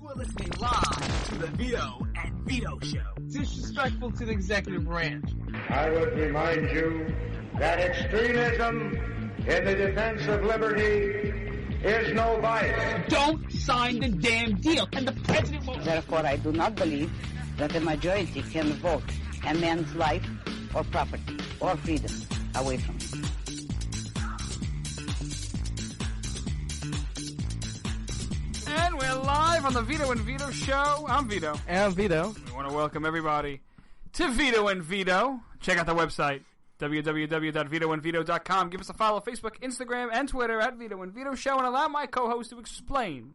We're listening live to the Vito and Vito Show. Disrespectful to the executive branch. I would remind you that extremism in the defense of liberty is no vice. Don't sign the damn deal, and the president won't. Therefore, I do not believe that the majority can vote a man's life or property or freedom away from him. And we're live on the Vito and Vito Show. I'm Vito. And I'm Vito. We want to welcome everybody to Vito and Vito. Check out the website, www.vitoandvito.com. Give us a follow, Facebook, Instagram, and Twitter at Vito and Vito Show, and allow my co-host to explain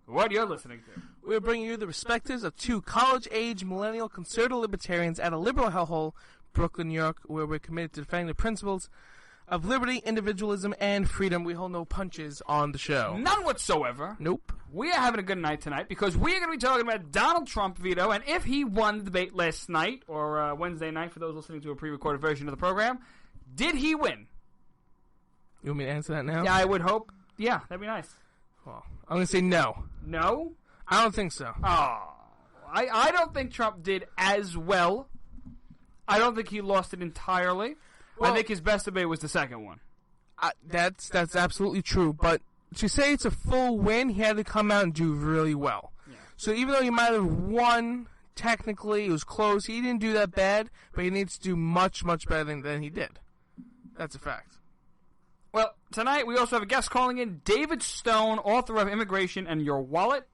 what you're listening to. We're bringing you the perspectives of two college-age millennial conservative libertarians at a liberal hellhole, Brooklyn, New York, where we're committed to defending the principles of liberty, individualism, and freedom. We hold no punches on the show. None whatsoever. Nope. We are having a good night tonight because we are going to be talking about Donald Trump, Vito, and if he won the debate last night, or Wednesday night for those listening to a pre-recorded version of the program, did he win? You want me to answer that now? Yeah, I would hope. Yeah, that'd be nice. Well, I'm going to say no. No? I don't think so. Oh, I don't think Trump did as well. I don't think he lost it entirely. Well, I think his best debate was the second one. That's absolutely true, but to say it's a full win, he had to come out and do really well. Yeah. So even though he might have won, technically, it was close, he didn't do that bad, but he needs to do much, much better than he did. That's a fact. Well, tonight we also have a guest calling in, David Stone, author of Immigration and Your Wallet.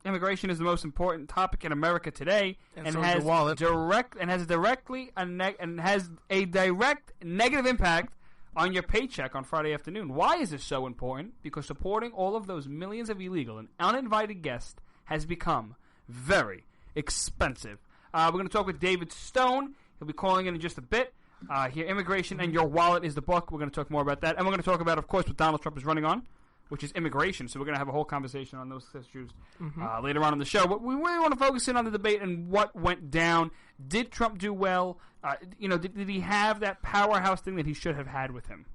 Immigration is the most important topic in America today, and so has a direct negative impact on your paycheck on Friday afternoon. Why is this so important? Because supporting all of those millions of illegal and uninvited guests has become very expensive. We're going to talk with David Stone. He'll be calling in just a bit. Here, Immigration and Your Wallet is the book. We're going to talk more about that, and we're going to talk about, of course, what Donald Trump is running on, which is immigration. So we're going to have a whole conversation on those issues later on in the show. But we really want to focus in on the debate and what went down. Did Trump do well? Did he have that powerhouse thing that he should have had with him?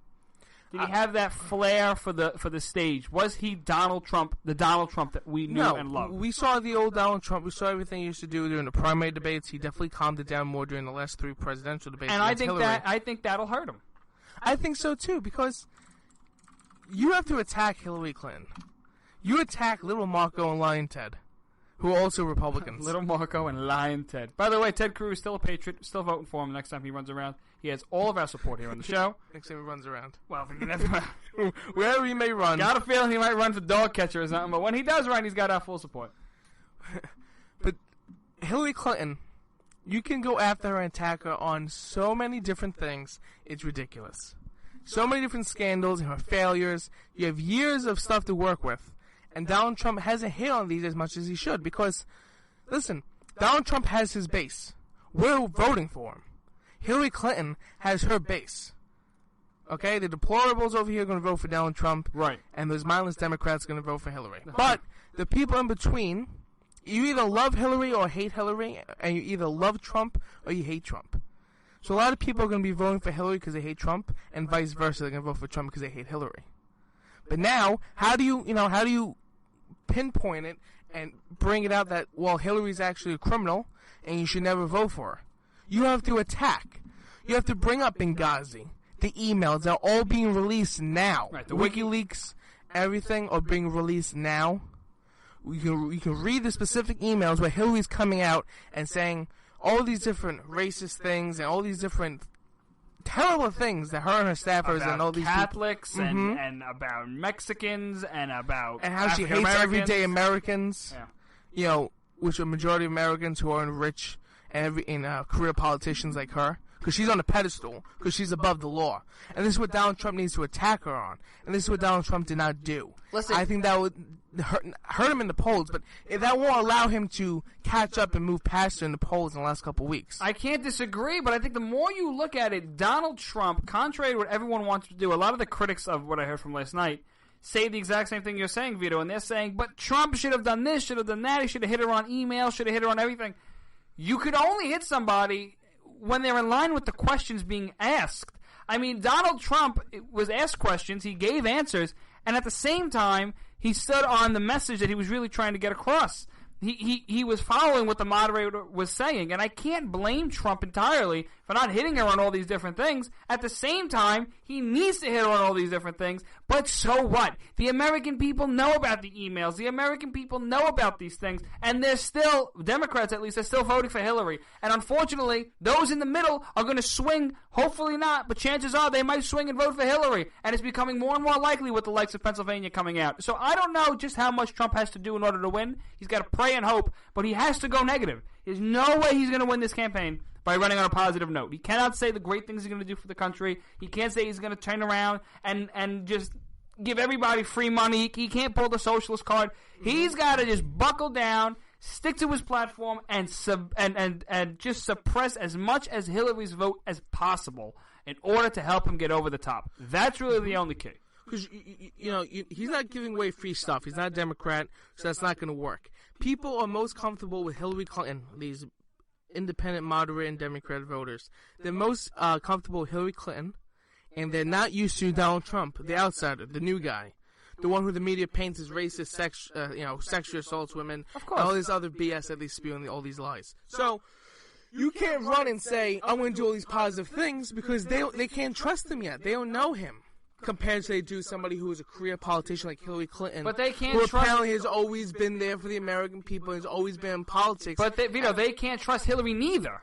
Did he have that flair for the stage? Was he Donald Trump, the Donald Trump that we knew and loved? We saw the old Donald Trump. We saw everything he used to do during the primary debates. He definitely calmed it down more during the last three presidential debates. And I think that'll hurt him. I think so too, because you have to attack Hillary Clinton. You attack Little Marco and Lion Ted, who are also Republicans. Little Marco and Lion Ted. By the way, Ted Cruz, still a patriot, still voting for him the next time he runs around. He has all of our support here on the show. Next time he runs around. Well, wherever he may run. Got a feeling he might run for dog catcher or something, but when he does run, he's got our full support. But Hillary Clinton, you can go after her and attack her on so many different things, it's ridiculous. So many different scandals and her failures. You have years of stuff to work with. And Donald Trump hasn't hit on these as much as he should because, listen, Donald Trump has his base. We're voting for him. Hillary Clinton has her base. Okay? The deplorables over here are going to vote for Donald Trump. Right. And those mindless Democrats are going to vote for Hillary. But the people in between, you either love Hillary or hate Hillary, and you either love Trump or you hate Trump. So a lot of people are going to be voting for Hillary because they hate Trump, and vice versa, they're going to vote for Trump because they hate Hillary. But now, how do you pinpoint it and bring it out that, well, Hillary's actually a criminal and you should never vote for her? You have to attack. You have to bring up Benghazi. The emails are all being released now. Right, the WikiLeaks, everything are being released now. You can read the specific emails where Hillary's coming out and saying all these different racist things and all these different terrible things that her and her staffers about and all these Catholics and about Mexicans and about and how she hates everyday Americans. Yeah. Which are majority of Americans who are rich and career politicians like her. Because she's on a pedestal, because she's above the law. And this is what Donald Trump needs to attack her on. And this is what Donald Trump did not do. Listen, I think that would hurt him in the polls, but that won't allow him to catch up and move past her in the polls in the last couple of weeks. I can't disagree, but I think the more you look at it, Donald Trump, contrary to what everyone wants to do, a lot of the critics of what I heard from last night say the exact same thing you're saying, Vito, and they're saying, but Trump should have done this, should have done that, he should have hit her on email, should have hit her on everything. You could only hit somebody when they're in line with the questions being asked. I mean, Donald Trump was asked questions, he gave answers, and at the same time, he stood on the message that he was really trying to get across. he was following what the moderator was saying, and I can't blame Trump entirely for not hitting her on all these different things. At the same time, he needs to hit her on all these different things, but so what? The American people know about the emails. The American people know about these things, and they're still, Democrats at least, are still voting for Hillary. And unfortunately, those in the middle are going to swing, hopefully not, but chances are they might swing and vote for Hillary, and it's becoming more and more likely with the likes of Pennsylvania coming out. So I don't know just how much Trump has to do in order to win. He's got to pray and hope, but he has to go negative. There's no way he's going to win this campaign by running on a positive note. He cannot say the great things he's going to do for the country. He can't say he's going to turn around and just give everybody free money. He can't pull the socialist card. He's got to just buckle down, stick to his platform, and just suppress as much as Hillary's vote as possible in order to help him get over the top. That's really the only key. Because, he's not giving away free stuff. He's not a Democrat, so that's not going to work. People are most comfortable with Hillary Clinton, these independent, moderate, and Democrat voters. They're most comfortable with Hillary Clinton, and they're not used to Donald Trump, the outsider, the new guy. The one who the media paints as racist, sexual assaults women, of course, and all this other BS that they spew and all these lies. So, you can't run and say, I'm going to do all these positive things, because they can't trust him yet. They don't know him. Compared to they do somebody who is a career politician like Hillary Clinton, but they can't who trust. Apparently has always been there for the American people, has always been in politics. But they can't trust Hillary neither.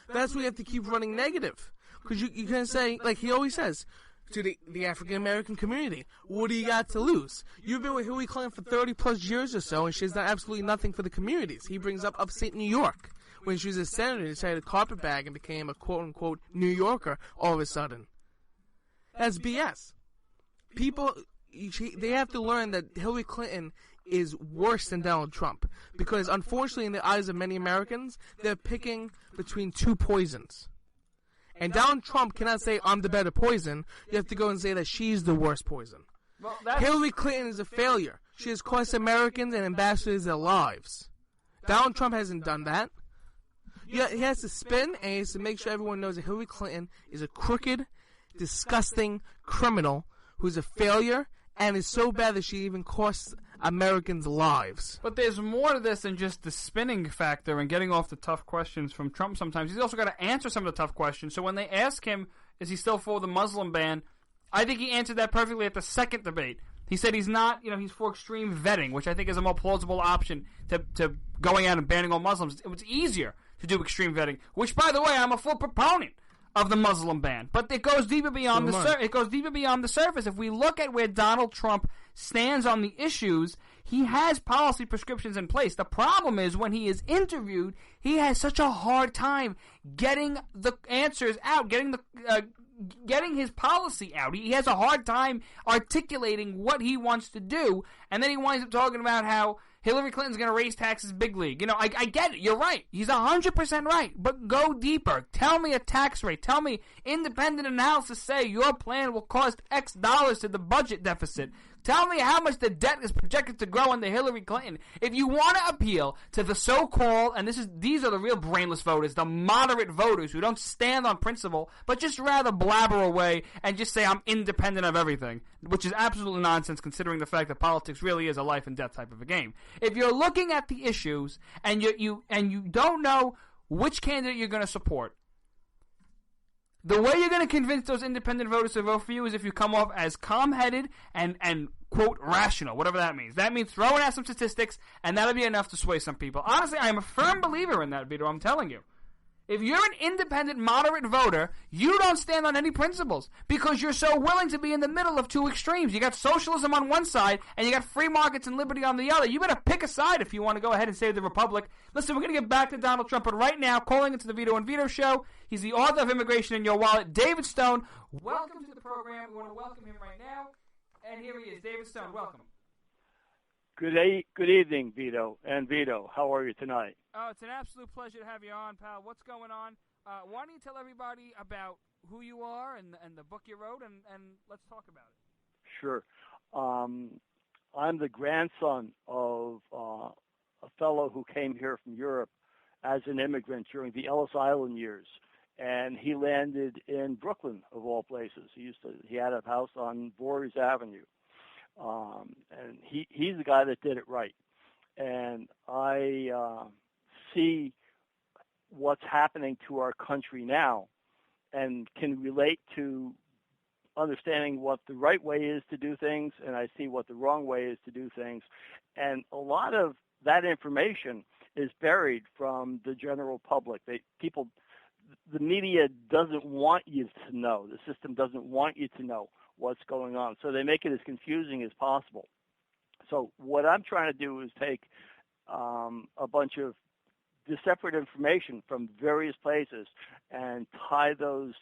That's why you have to keep running negative, because you can say, like he always says, to the African American community, what do you got to lose? You've been with Hillary Clinton for 30 plus years or so, and she's done absolutely nothing for the communities. He brings up upstate New York when she was a senator, and decided a carpetbag and became a quote unquote New Yorker all of a sudden. That's BS. People, they have to learn that Hillary Clinton is worse than Donald Trump. Because, unfortunately, in the eyes of many Americans, they're picking between two poisons. And Donald Trump cannot say, I'm the better poison. You have to go and say that she's the worst poison. Well, Hillary Clinton is a failure. She has cost Americans and ambassadors their lives. Donald Trump hasn't done that. He has to spin, and he has to make sure everyone knows that Hillary Clinton is a crooked, disgusting criminal who's a failure and is so bad that she even costs Americans lives. But there's more to this than just the spinning factor and getting off the tough questions from Trump sometimes. He's also got to answer some of the tough questions. So when they ask him, is he still for the Muslim ban, I think he answered that perfectly at the second debate. He said he's not, he's for extreme vetting, which I think is a more plausible option to going out and banning all Muslims. It was easier to do extreme vetting, which, by the way, I'm a full proponent of the Muslim ban, but it goes deeper beyond the surface. If we look at where Donald Trump stands on the issues, he has policy prescriptions in place. The problem is when he is interviewed, he has such a hard time getting the answers out, getting his policy out. He has a hard time articulating what he wants to do, and then he winds up talking about how Hillary Clinton's going to raise taxes big league. I get it. You're right. He's 100% right. But go deeper. Tell me a tax rate. Tell me independent analysis say your plan will cost X dollars to the budget deficit. Tell me how much the debt is projected to grow under Hillary Clinton. If you want to appeal to the so-called, and these are the real brainless voters, the moderate voters who don't stand on principle, but just rather blabber away and just say I'm independent of everything, which is absolutely nonsense considering the fact that politics really is a life and death type of a game. If you're looking at the issues and you don't know which candidate you're going to support, the way you're going to convince those independent voters to vote for you is if you come off as calm-headed and quote, rational, whatever that means. That means throwing out some statistics, and that'll be enough to sway some people. Honestly, I am a firm believer in that, Vito, I'm telling you. If you're an independent, moderate voter, you don't stand on any principles because you're so willing to be in the middle of two extremes. You got socialism on one side, and you got free markets and liberty on the other. You better pick a side if you want to go ahead and save the republic. Listen, we're going to get back to Donald Trump, but right now, calling into the Vito and Vito Show, he's the author of Immigration in Your Wallet, David Stone. Welcome to the program. We want to welcome him right now. And here he is, David Stone. Welcome. Good evening, Vito. And Vito, how are you tonight? Oh, it's an absolute pleasure to have you on, pal. What's going on? Why don't you tell everybody about who you are and the book you wrote, and let's talk about it. Sure. I'm the grandson of a fellow who came here from Europe as an immigrant during the Ellis Island years, and he landed in Brooklyn, of all places. He had a house on Voorhees Avenue. And he's the guy that did it right. and I see what's happening to our country now and can relate to understanding what the right way is to do things, and I see what the wrong way is to do things. And a lot of that information is buried from the general public. The media doesn't want you to know. The system doesn't want you to know what's going on. So they make it as confusing as possible. So what I'm trying to do is take a bunch of separate information from various places and tie those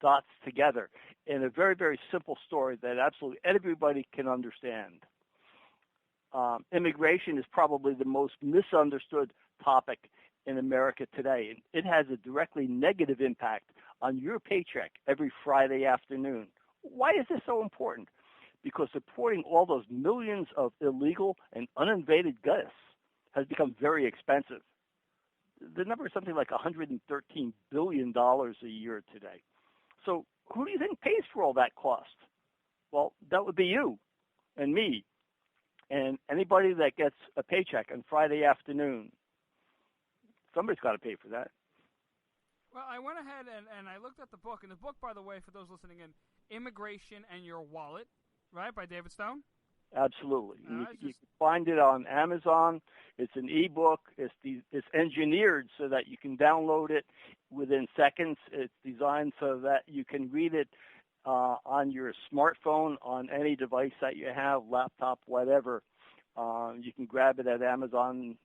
dots together in a very, very simple story that absolutely everybody can understand. Immigration is probably the most misunderstood topic in America today. It has a directly negative impact on your paycheck every Friday afternoon. Why is this so important? Because supporting all those millions of illegal and uninvited guests has become very expensive. The number is something like $113 billion a year today. So who do you think pays for all that cost? Well, that would be you and me and anybody that gets a paycheck on Friday afternoon. Somebody's got to pay for that. Well, I went ahead and I looked at the book. And the book, by the way, for those listening in, Immigration and Your Wallet, right, by David Stone? Absolutely. You can find it on Amazon. It's an ebook. It's engineered so that you can download it within seconds. It's designed so that you can read it on your smartphone, on any device that you have, laptop, whatever. You can grab it at Amazon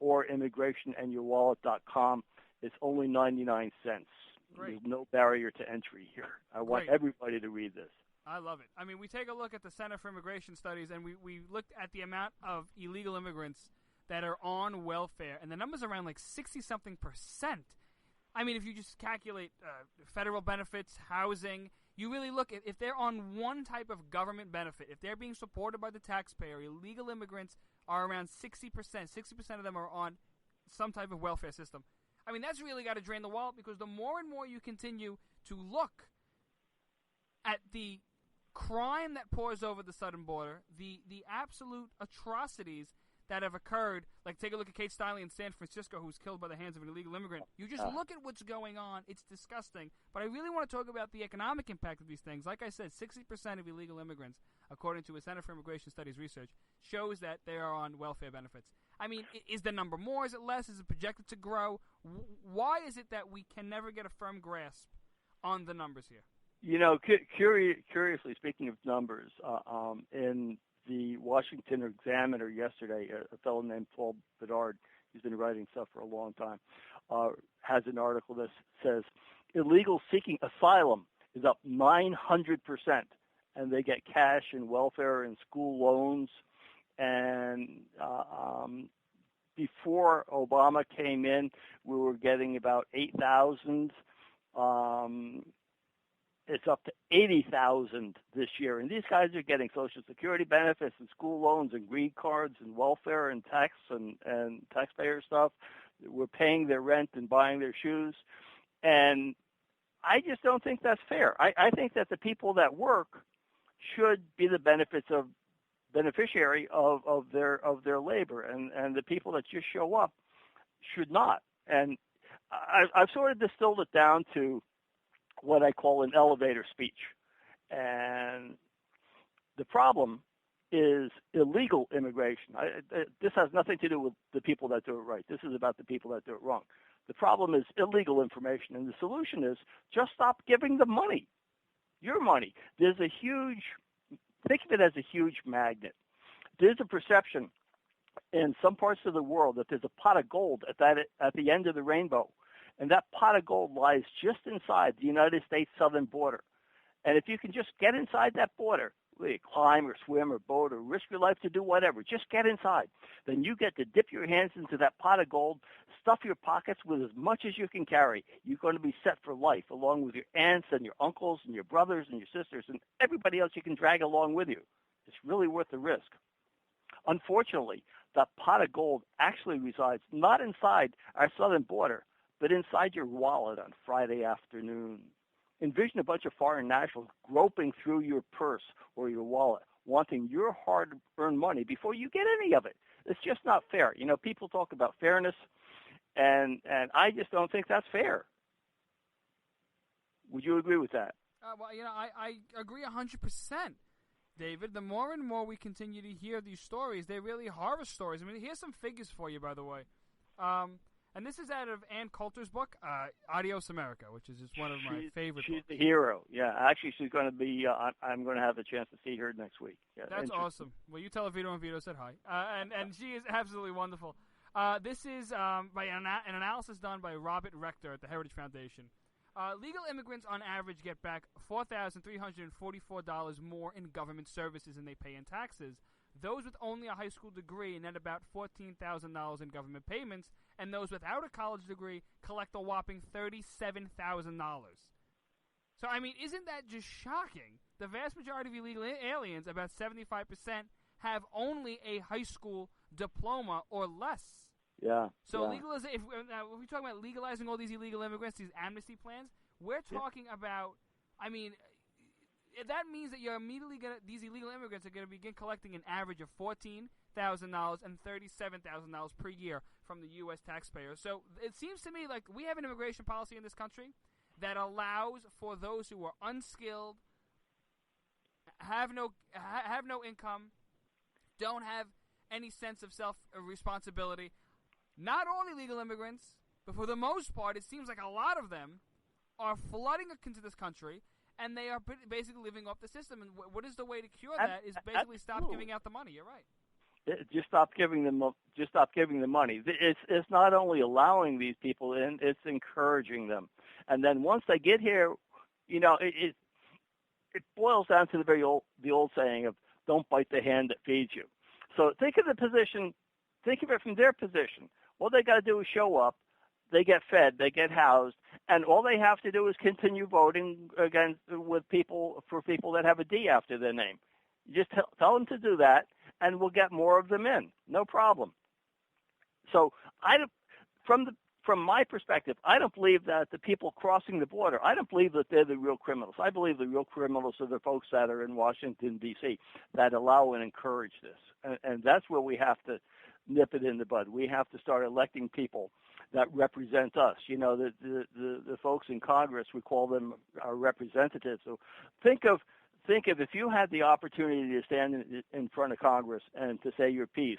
or immigrationandyourwallet.com. It's only 99 cents. Great. There's no barrier to entry here. I want everybody to read this. I love it. I mean, we take a look at the Center for Immigration Studies, and we looked at the amount of illegal immigrants that are on welfare, and the number's around like 60-something%. I mean, if you just calculate federal benefits, housing, you really look at if they're on one type of government benefit, if they're being supported by the taxpayer, illegal immigrants are around 60%. 60% of them are on some type of welfare system. I mean, that's really got to drain the wallet, because the more and more you continue to look at the crime that pours over the southern border, the absolute atrocities that have occurred, like take a look at Kate Stiley in San Francisco, who was killed by the hands of an illegal immigrant. You just look at what's going on. It's disgusting. But I really want to talk about the economic impact of these things. Like I said, 60% of illegal immigrants, according to a Center for Immigration Studies research, shows that they are on welfare benefits. I mean, is the number more? Is it less? Is it projected to grow? Why is it that we can never get a firm grasp on the numbers here? You know, curiously, speaking of numbers, in the Washington Examiner yesterday, a fellow named Paul Bedard, who's been writing stuff for a long time, has an article that says illegals seeking asylum is up 900%, and they get cash and welfare and school loans. And before Obama came in, we were getting about 8,000. It's up to 80,000 this year. And these guys are getting Social Security benefits and school loans and green cards and welfare and tax and taxpayer stuff. We're paying their rent and buying their shoes. And I just don't think that's fair. I think that the people that work should be the beneficiary of their labor, and the people that just show up should not. And I've sort of distilled it down to what I call an elevator speech. And the problem is illegal immigration. This has nothing to do with the people that do it right. This is about the people that do it wrong. The problem is illegal information, and the solution is just stop giving them money, your money. Think of it as a huge magnet. There's a perception in some parts of the world that there's a pot of gold at the end of the rainbow. And that pot of gold lies just inside the United States southern border. And if you can just get inside that border, whether you climb or swim or boat or risk your life to do whatever, just get inside. Then you get to dip your hands into that pot of gold, stuff your pockets with as much as you can carry. You're going to be set for life, along with your aunts and your uncles and your brothers and your sisters and everybody else you can drag along with you. It's really worth the risk. Unfortunately, that pot of gold actually resides not inside our southern border, but inside your wallet on Friday afternoon. Envision a bunch of foreign nationals groping through your purse or your wallet. wanting your hard-earned money before you get any of it. It's just not fair. You know, people talk about fairness, and I just don't think that's fair. Would you agree with that? Well, you know, I agree 100%. David, the more and more we continue to hear these stories, they're really horror stories. I mean, here's some figures for you, by the way. And this is out of Ann Coulter's book, Adios America, which is just one of my favorite She's books. the hero. Yeah, actually, she's going to be, I'm going to have a chance to see her next week. Yeah, that's awesome. Well, you tell her Vito and Vito said hi. And she is absolutely wonderful. This is by an analysis done by Robert Rector at the Heritage Foundation. Legal immigrants, on average, get back $4,344 more in government services than they pay in taxes. Those with only a high school degree net about $14,000 in government payments, and those without a college degree collect a whopping $37,000. So, I mean, isn't that just shocking? The vast majority of illegal aliens, about 75%, have only a high school diploma or less. Yeah. So yeah. if we talk about legalizing all these illegal immigrants, these amnesty plans, we're talking about, I mean, that means that you're immediately these illegal immigrants are going to begin collecting an average of $14,000 and $37,000 per year from the U.S. taxpayer. So it seems to me like we have an immigration policy in this country that allows for those who are unskilled, have no income, don't have any sense of self-responsibility. Not all illegal immigrants, but for the most part, it seems like a lot of them are flooding into this country, and they are basically living off the system. And what is the way to cure that? Is basically stop giving out the money. You're right. Just stop giving them. Just stop giving them money. It's not only allowing these people in; it's encouraging them. And then once they get here, you know, it boils down to the old saying of "Don't bite the hand that feeds you." So think of the position. Think of it from their position. All they got to do is show up. They get fed. They get housed. And all they have to do is continue voting for people that have a D after their name. You just tell them to do that, and we'll get more of them in. No problem. So from my perspective, I don't believe that the people crossing the border, I don't believe that they're the real criminals. I believe the real criminals are the folks that are in Washington, D.C., that allow and encourage this. And that's where we have to nip it in the bud. We have to start electing people that represent us. You know, the folks in Congress, we call them our representatives. So think of if you had the opportunity to stand in front of Congress and to say your piece,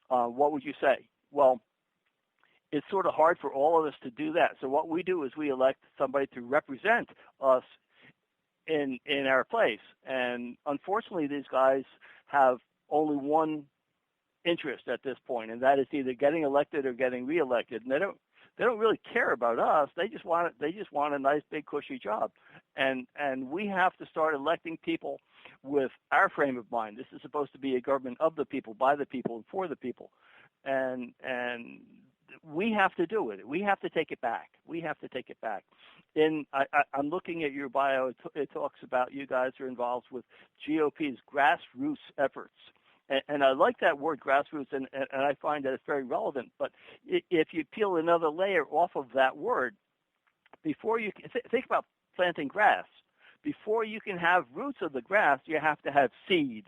what would you say? Well, it's sort of hard for all of us to do that. So what we do is we elect somebody to represent us in our place. And unfortunately, these guys have only one interest at this point, and that is either getting elected or getting reelected. And they don't really care about us. They just want a nice big cushy job. And we have to start electing people with our frame of mind. This is supposed to be a government of the people, by the people, and for the people. And we have to do it. We have to take it back. We have to take it back. I'm looking at your bio. It talks about you guys are involved with GOP's grassroots efforts. And I like that word grassroots, and I find that it's very relevant. But if you peel another layer off of that word, before you can think about planting grass, before you can have roots of the grass, you have to have seed.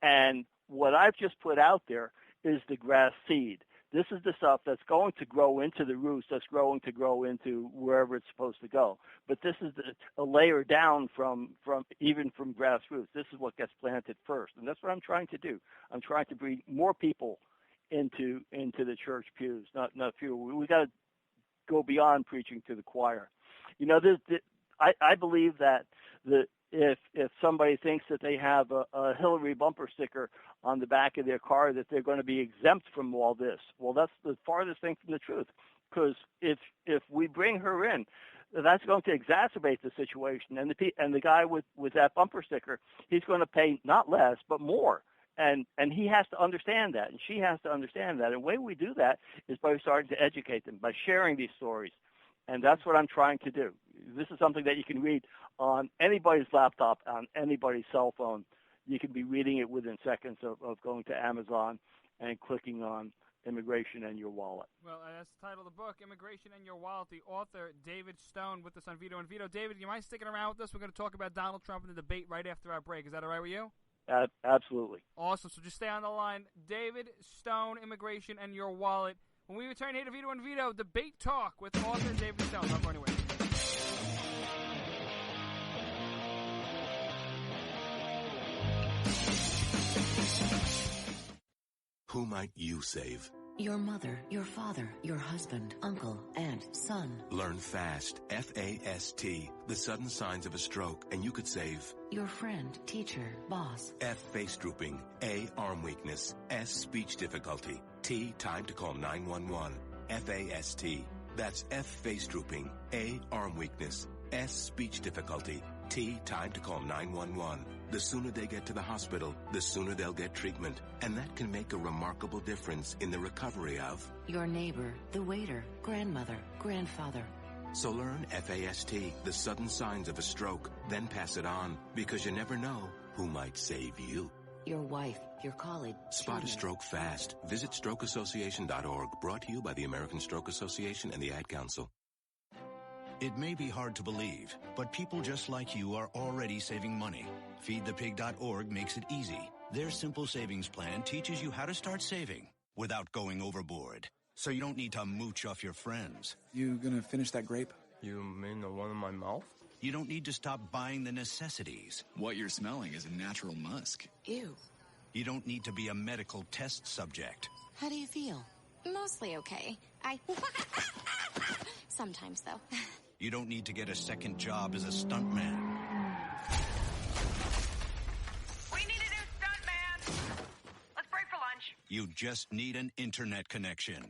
And what I've just put out there is the grass seed. This is the stuff that's going to grow into the roots, that's going to grow into wherever it's supposed to go. But this is a layer down from grassroots. This is what gets planted first, and that's what I'm trying to do. I'm trying to bring more people into the church pews, not fewer. We got to go beyond preaching to the choir. You know, I believe that if somebody thinks that they have a Hillary bumper sticker on the back of their car, that they're going to be exempt from all this. Well, that's the farthest thing from the truth, because if we bring her in, that's going to exacerbate the situation. And the guy with that bumper sticker, he's going to pay not less but more. And he has to understand that, and she has to understand that. And the way we do that is by starting to educate them, by sharing these stories. And that's what I'm trying to do. This is something that you can read on anybody's laptop, on anybody's cell phone. You can be reading it within seconds of going to Amazon and clicking on Immigration and Your Wallet. Well, that's the title of the book, Immigration and Your Wallet. The author, David Stone, with us on Vito and Vito. David, you mind sticking around with us? We're going to talk about Donald Trump and the debate right after our break. Is that all right with you? Absolutely. Awesome. So just stay on the line. David Stone, Immigration and Your Wallet. When we return here to Vito and Vito, debate talk with author David Stone. Not going anywhere. Who might you save? Your mother, your father, your husband, uncle, aunt, son. Learn FAST, F-A-S-T, the sudden signs of a stroke, and you could save. Your friend, teacher, boss. F, face drooping. A, arm weakness. S, speech difficulty. T, time to call 911. F-A-S-T. That's F, face drooping. A, arm weakness. S, speech difficulty. T, time to call 911. The sooner they get to the hospital, the sooner they'll get treatment. And that can make a remarkable difference in the recovery of your neighbor, the waiter, grandmother, grandfather. So learn FAST, the sudden signs of a stroke, then pass it on, because you never know who might save you. Your wife, your colleague. Spot a stroke fast. Visit strokeassociation.org, brought to you by the American Stroke Association and the Ad Council. It may be hard to believe, but people just like you are already saving money. FeedThePig.org makes it easy. Their simple savings plan teaches you how to start saving without going overboard. So you don't need to mooch off your friends. You gonna finish that grape? You mean the one in my mouth? You don't need to stop buying the necessities. What you're smelling is a natural musk. Ew. You don't need to be a medical test subject. How do you feel? Mostly okay. Sometimes, though. You don't need to get a second job as a stuntman. We need a new stuntman. Let's break for lunch. You just need an internet connection.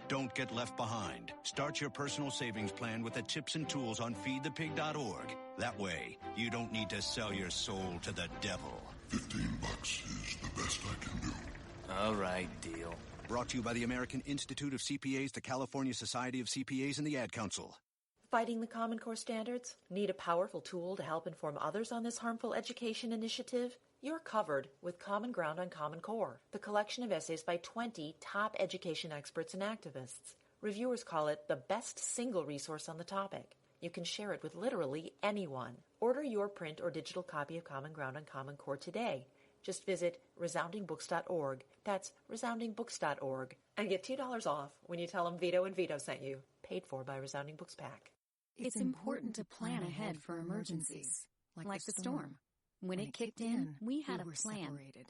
Don't get left behind. Start your personal savings plan with the tips and tools on feedthepig.org. That way, you don't need to sell your soul to the devil. $15 is the best I can do. All right, deal. Brought to you by the American Institute of CPAs, the California Society of CPAs, and the Ad Council. Fighting the Common Core standards? Need a powerful tool to help inform others on this harmful education initiative? You're covered with Common Ground on Common Core, the collection of essays by 20 top education experts and activists. Reviewers call it the best single resource on the topic. You can share it with literally anyone. Order your print or digital copy of Common Ground on Common Core today. Just visit resoundingbooks.org. That's resoundingbooks.org. And get $2 off when you tell them Vito and Vito sent you. Paid for by Resounding Books Pack. It's important to plan ahead for emergencies, like the storm. When it kicked in, we had a plan. Separated.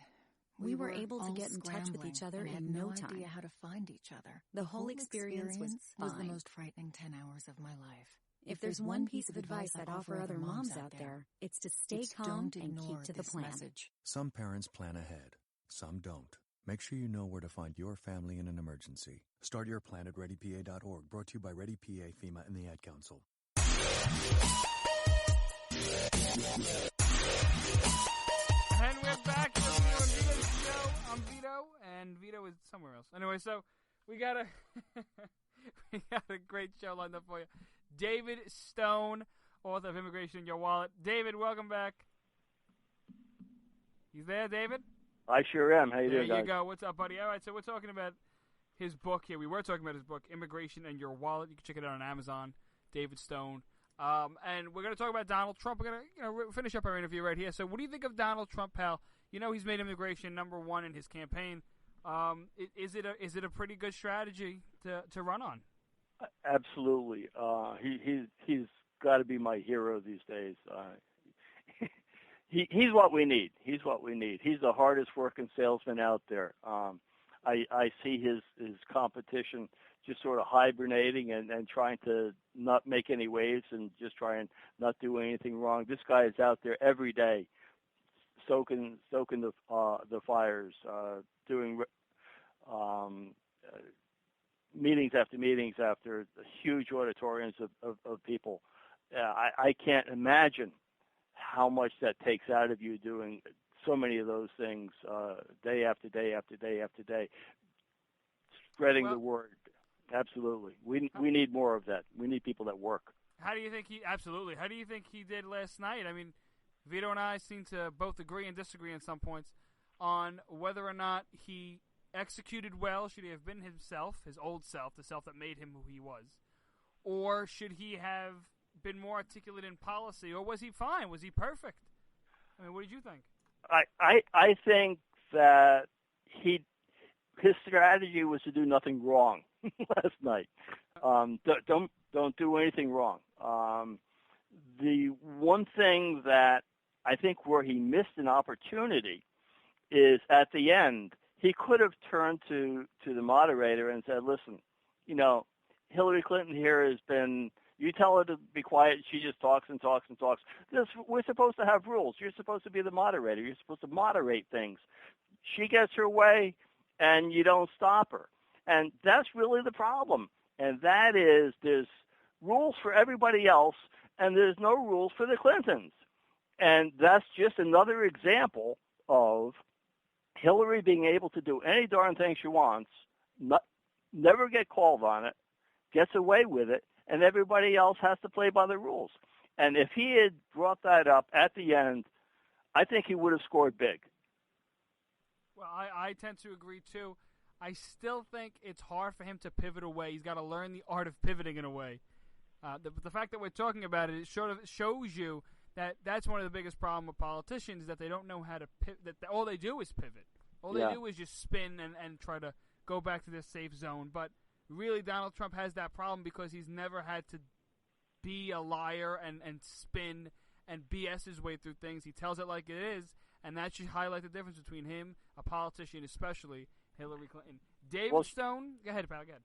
We were able to get in touch with each other in no time. Idea how to find each other. The whole experience was the most frightening 10 hours of my life. If there's one piece of advice I'd offer other moms out there, it's to stay calm and keep to the plan. Message. Some parents plan ahead, some don't. Make sure you know where to find your family in an emergency. Start your plan at ReadyPA.org, brought to you by ReadyPA, FEMA, and the Ad Council. And we're back to Vito's show. I'm Vito, and Vito is somewhere else. Anyway, so we got a great show lined up for you. David Stone, author of Immigration in Your Wallet. David, welcome back. You there, David? I sure am. How you doing, guys? There you go. What's up, buddy? All right, so we're talking about his book here. We were talking about his book, Immigration and Your Wallet. You can check it out on Amazon. David Stone. And we're going to talk about Donald Trump. We're going to finish up our interview right here. So what do you think of Donald Trump, pal? You know he's made immigration number one in his campaign. Is it a pretty good strategy to run on? Absolutely. He's got to be my hero these days. He's what we need. He's what we need. He's the hardest working salesman out there. I see his competition just sort of hibernating and trying to not make any waves and just try and not do anything wrong. This guy is out there every day, soaking the fires, doing meetings after meetings after huge auditoriums of people. I can't imagine how much that takes out of you doing so many of those things day after day after day after day, spreading the word. Absolutely. We need more of that. We need people that work. How do you think he did last night? I mean, Vito and I seem to both agree and disagree on some points on whether or not he executed well. Should he have been himself, his old self, the self that made him who he was? Or should he have been more articulate in policy? Or was he fine? Was he perfect? I mean, what did you think? I think that his strategy was to do nothing wrong last night. Don't do anything wrong. The one thing that I think where he missed an opportunity is at the end. He could have turned to the moderator and said, "Listen, Hillary Clinton here has been. You tell her to be quiet. She just talks and talks and talks. We're supposed to have rules. You're supposed to be the moderator. You're supposed to moderate things. She gets her way, and you don't stop her. And that's really the problem. And that is there's rules for everybody else, and there's no rules for the Clintons. And that's just another example of Hillary being able to do any darn thing she wants, never get called on it, gets away with it, and everybody else has to play by the rules. And if he had brought that up at the end, I think he would have scored big. Well, I tend to agree, too. I still think it's hard for him to pivot away. He's got to learn the art of pivoting in a way. The fact that we're talking about it sort of shows you that that's one of the biggest problems with politicians, that they don't know how to pivot. That all they do is pivot. All they do is just spin and try to go back to their safe zone. But really, Donald Trump has that problem because he's never had to be a liar and spin and BS his way through things. He tells it like it is, and that should highlight the difference between him, a politician, especially Hillary Clinton. David Stone, go ahead, pal, go ahead.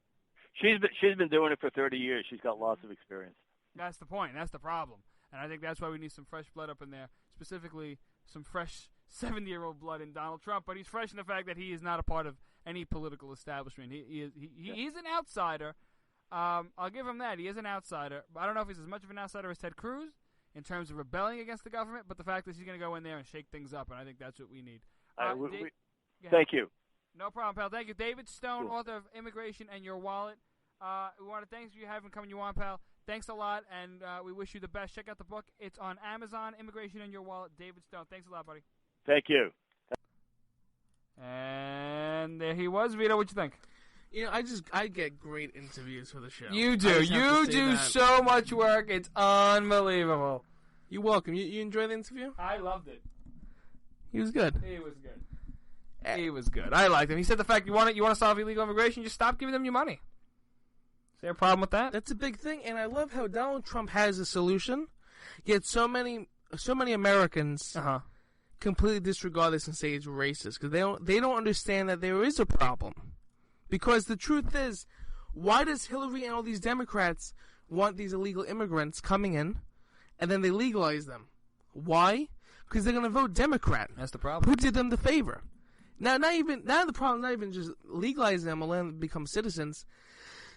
She's been doing it for 30 years. She's got lots of experience. That's the point. That's the problem. And I think that's why we need some fresh blood up in there, specifically some fresh 70-year-old blood in Donald Trump. But he's fresh in the fact that he is not a part of any political establishment. He's an outsider. I'll give him that. He is an outsider. But I don't know if he's as much of an outsider as Ted Cruz in terms of rebelling against the government, but the fact is he's going to go in there and shake things up, and I think that's what we need. Thank you. No problem, pal. Thank you. David Stone, author of Immigration and Your Wallet. We want to thank you for having coming on, pal. Thanks a lot, and we wish you the best. Check out the book. It's on Amazon, Immigration and Your Wallet. David Stone. Thanks a lot, buddy. Thank you. And there he was. Vito, what you think? I get great interviews for the show. You do. You do so much work. It's unbelievable. You're welcome. You enjoy the interview? I loved it. He was good. He was good. He was good. I liked him. He said the fact you want to solve illegal immigration, just stop giving them your money. Is there a problem with that? That's a big thing, and I love how Donald Trump has a solution, yet so many Americans completely disregard this and say it's racist because they don't understand that there is a problem. Because the truth is, why does Hillary and all these Democrats want these illegal immigrants coming in, and then they legalize them? Why? Because they're going to vote Democrat. That's the problem. Who did them the favor? Now the problem is not even just legalizing them or letting them become citizens.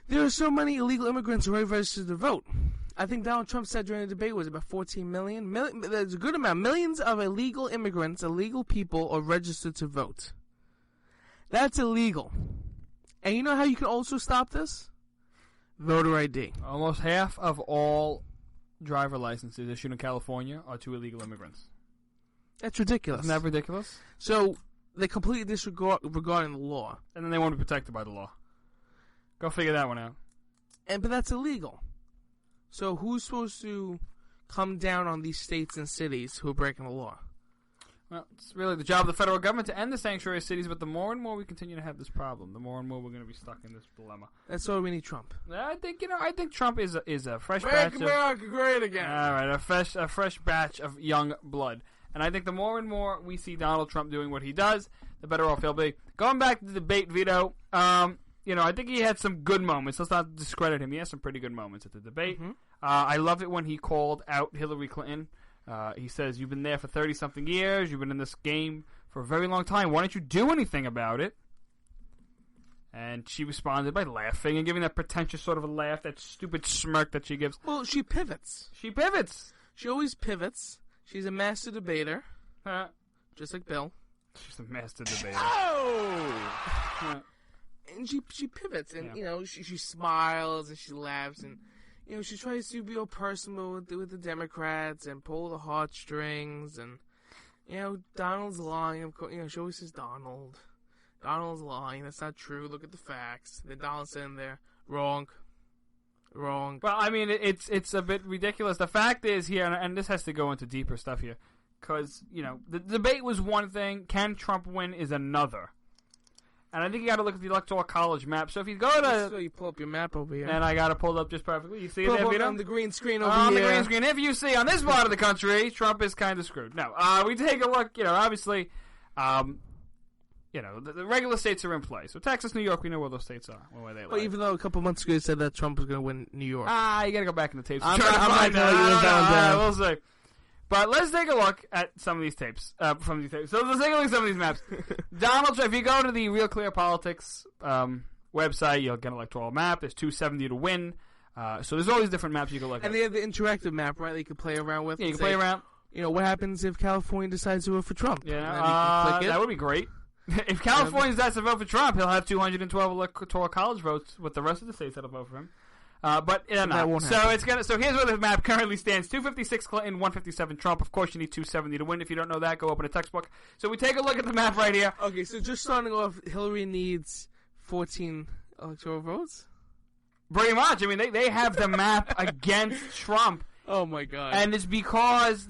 There are so many illegal immigrants who are registered to vote. I think Donald Trump said during the debate was about 14 million. There's a good amount. Millions of illegal immigrants, illegal people, are registered to vote. That's illegal. And you know how you can also stop this? Voter ID. Almost half of all driver licenses issued in California are to illegal immigrants. That's ridiculous. Isn't that ridiculous? So they completely disregard regarding the law. And then they won't be protected by the law. Go figure that one out. But that's illegal. So who's supposed to come down on these states and cities who are breaking the law? Well, it's really the job of the federal government to end the sanctuary cities, but the more and more we continue to have this problem, the more and more we're going to be stuck in this dilemma. That's why we need Trump. I think Trump is a fresh Make batch America great again. All right, a fresh batch of young blood. And I think the more and more we see Donald Trump doing what he does, the better off he'll be. Going back to the debate, Vito, I think he had some good moments. Let's not discredit him. He had some pretty good moments at the debate. Mm-hmm. I love it when he called out Hillary Clinton. He says, you've been there for 30-something years. You've been in this game for a very long time. Why don't you do anything about it? And she responded by laughing and giving that pretentious sort of a laugh, that stupid smirk that she gives. Well, she pivots. She pivots. She always pivots. She's a master debater. Just like Bill. She's a master debater. Oh! And she pivots, and, she smiles and she laughs, and, she tries to be all personal with the Democrats and pull the heartstrings, and, Donald's lying. Of course, she always says Donald. Donald's lying. That's not true. Look at the facts. Then Donald's sitting there. Wrong. Well, I mean, it's a bit ridiculous. The fact is here, and this has to go into deeper stuff here, Because, the debate was one thing. Can Trump win is another. And I think you got to look at the Electoral College map. So if you go to... So you pull up your map over here. And I got it pulled up just perfectly. You see it there, Vito? On the green screen over on here. On the green screen. If you see on this part of the country, Trump is kind of screwed. No. We take a look, obviously, the regular states are in play. So Texas, New York, we know where those states are. Where they well, even though a couple months ago you said that Trump was going to win New York. You got to go back in the tapes. I'm not telling you that. We'll see. But let's take a look at some of these tapes. So let's take a look at some of these maps. Donald Trump, if you go to the Real Clear Politics website, you'll get an electoral map. There's 270 to win. So there's all these different maps you can look at. And they have the interactive map, right, that you can play around with. Yeah, you can play around. What happens if California decides to vote for Trump? Yeah, that would be great. If California decides to vote for Trump, he'll have 212 electoral college votes with the rest of the states that'll vote for him. But that won't so happen. So here's where the map currently stands: 256 Clinton, 157 Trump. Of course, you need 270 to win. If you don't know that, go open a textbook. So we take a look at the map right here. Okay, so just starting off, Hillary needs 14 electoral votes. Pretty much. I mean, they have the map against Trump. Oh my God! And it's because